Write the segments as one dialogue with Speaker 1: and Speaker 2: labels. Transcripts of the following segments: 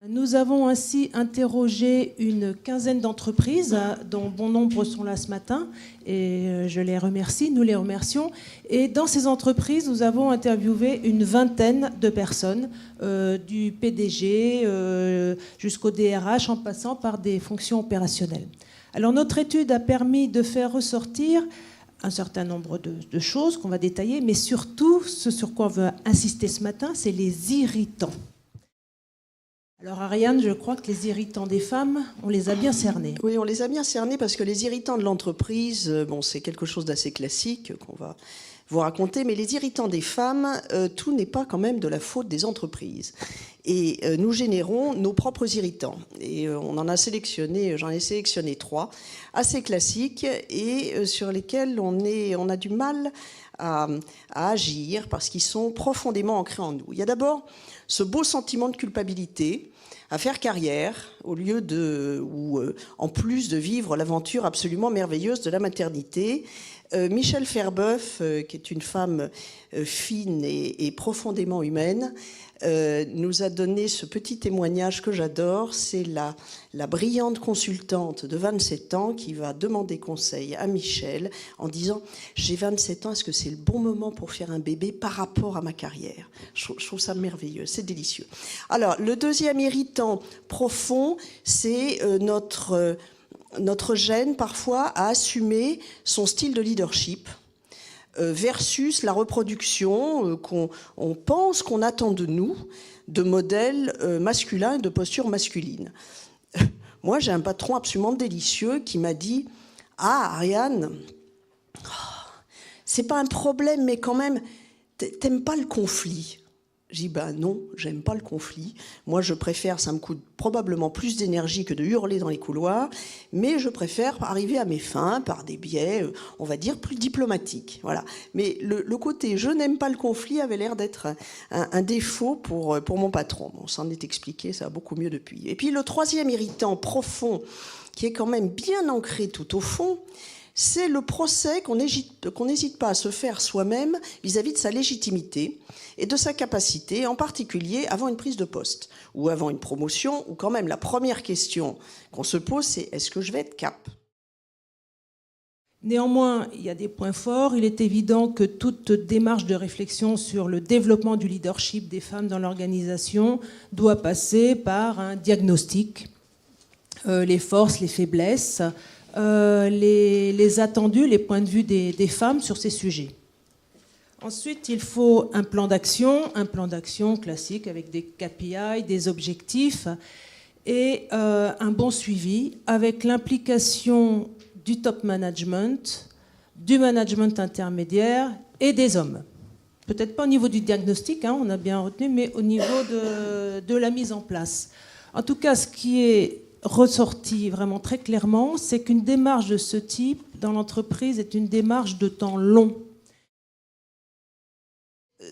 Speaker 1: Nous avons ainsi interrogé une quinzaine d'entreprises, dont bon nombre sont là ce matin, et je les remercie, nous les remercions. Et dans ces entreprises, nous avons interviewé une vingtaine de personnes, du PDG jusqu'au DRH, en passant par des fonctions opérationnelles. Alors notre étude a permis de faire ressortir un certain nombre de choses qu'on va détailler, mais surtout, ce sur quoi on veut insister ce matin, c'est les irritants. Alors Ariane, je crois que les irritants des femmes, on les a bien cernés.
Speaker 2: Oui, on les a bien cernés parce que les irritants de l'entreprise, bon, c'est quelque chose d'assez classique qu'on va vous raconter, mais les irritants des femmes, tout n'est pas quand même de la faute des entreprises. Et nous générons nos propres irritants. Et j'en ai sélectionné 3, assez classiques et sur lesquels on a du mal à agir parce qu'ils sont profondément ancrés en nous. Il y a d'abord ce beau sentiment de culpabilité à faire carrière, en plus de vivre l'aventure absolument merveilleuse de la maternité. Michel Ferbeuf, qui est une femme fine et profondément humaine, nous a donné ce petit témoignage que j'adore. C'est la brillante consultante de 27 ans qui va demander conseil à Michel en disant « J'ai 27 ans, est-ce que c'est le bon moment pour faire un bébé par rapport à ma carrière ?» Je trouve ça merveilleux, c'est délicieux. Alors, le deuxième irritant profond, c'est notre gêne parfois à assumer son style de leadership versus la reproduction qu'on pense qu'on attend de nous, de modèles masculins et de postures masculines. Moi, j'ai un patron absolument délicieux qui m'a dit « Ah, Ariane, c'est pas un problème, mais quand même, t'aimes pas le conflit ?» J'ai dit, ben non, j'aime pas le conflit. Moi, je préfère, ça me coûte probablement plus d'énergie que de hurler dans les couloirs, mais je préfère arriver à mes fins par des biais, on va dire, plus diplomatiques. Voilà. Mais le côté « je n'aime pas le conflit » avait l'air d'être un défaut pour mon patron. On s'en est expliqué, ça va beaucoup mieux depuis. Et puis le troisième irritant profond, qui est quand même bien ancré tout au fond, c'est le procès qu'on n'hésite pas à se faire soi-même vis-à-vis de sa légitimité et de sa capacité, en particulier avant une prise de poste ou avant une promotion, où quand même la première question qu'on se pose, c'est « est-ce que je vais être cap ?»
Speaker 1: Néanmoins, il y a des points forts. Il est évident que toute démarche de réflexion sur le développement du leadership des femmes dans l'organisation doit passer par un diagnostic, les forces, les faiblesses, les attendus, les points de vue des femmes sur ces sujets. Ensuite, il faut un plan d'action classique avec des KPI, des objectifs et un bon suivi avec l'implication du top management, du management intermédiaire et des hommes. Peut-être pas au niveau du diagnostic, on a bien retenu, mais au niveau de la mise en place. En tout cas, ce qui est ressorti vraiment très clairement, c'est qu'une démarche de ce type dans l'entreprise est une démarche de temps long.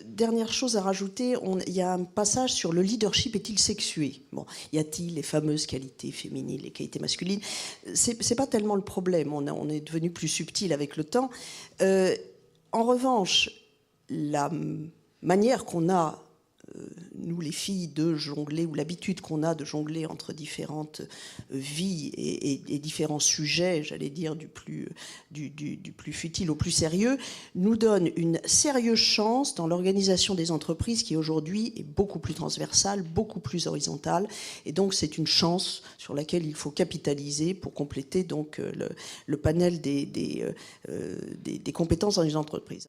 Speaker 2: Dernière chose à rajouter, il y a un passage sur le leadership est-il sexué ? Bon, y a-t-il les fameuses qualités féminines, les qualités masculines ? C'est pas tellement le problème, on est devenu plus subtil avec le temps. En revanche, la manière qu'on a, nous les filles, de jongler, ou l'habitude qu'on a de jongler entre différentes vies et différents sujets, j'allais dire du plus futile au plus sérieux, nous donne une sérieuse chance dans l'organisation des entreprises qui aujourd'hui est beaucoup plus transversale, beaucoup plus horizontale, et donc c'est une chance sur laquelle il faut capitaliser pour compléter donc le panel des compétences dans les entreprises.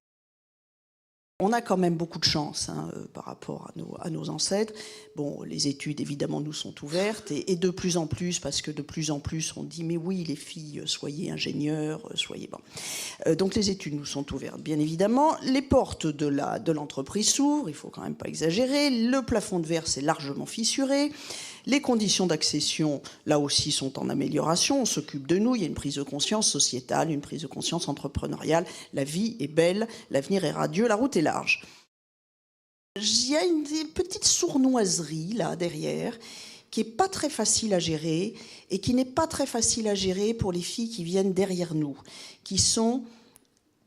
Speaker 2: On a quand même beaucoup de chance par rapport à nos ancêtres. Bon, les études, évidemment, nous sont ouvertes et de plus en plus, parce que de plus en plus, on dit « mais oui, les filles, soyez ingénieurs, soyez... » bon. Donc les études nous sont ouvertes, bien évidemment. Les portes de l'entreprise s'ouvrent, il ne faut quand même pas exagérer. Le plafond de verre s'est largement fissuré. Les conditions d'accession, là aussi, sont en amélioration. On s'occupe de nous. Il y a une prise de conscience sociétale, une prise de conscience entrepreneuriale. La vie est belle, l'avenir est radieux, la route est large. Il y a une petite sournoiserie, là, derrière, qui n'est pas très facile à gérer et qui n'est pas très facile à gérer pour les filles qui viennent derrière nous, qui sont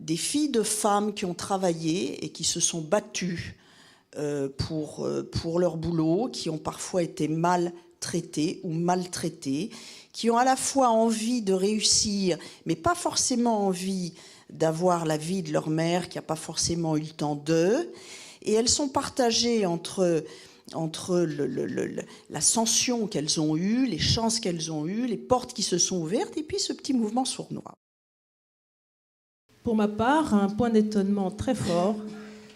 Speaker 2: des filles de femmes qui ont travaillé et qui se sont battues pour leur boulot, qui ont parfois été mal traitées ou maltraitées, qui ont à la fois envie de réussir, mais pas forcément envie d'avoir la vie de leur mère, qui n'a pas forcément eu le temps d'eux. Et elles sont partagées entre l'ascension qu'elles ont eue, les chances qu'elles ont eues, les portes qui se sont ouvertes, et puis ce petit mouvement sournois.
Speaker 1: Pour ma part, un point d'étonnement très fort,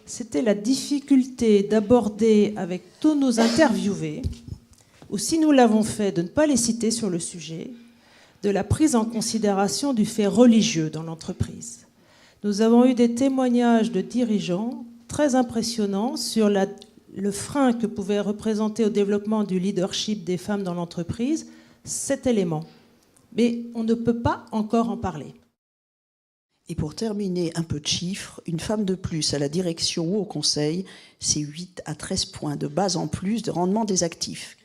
Speaker 1: c'était la difficulté d'aborder avec tous nos interviewés, ou si nous l'avons fait, de ne pas les citer sur le sujet, de la prise en considération du fait religieux dans l'entreprise. Nous avons eu des témoignages de dirigeants très impressionnants sur le frein que pouvait représenter au développement du leadership des femmes dans l'entreprise, cet élément. Mais on ne peut pas encore en parler.
Speaker 2: Et pour terminer, un peu de chiffres, une femme de plus à la direction ou au conseil, c'est 8 à 13 points de base en plus de rendement des actifs.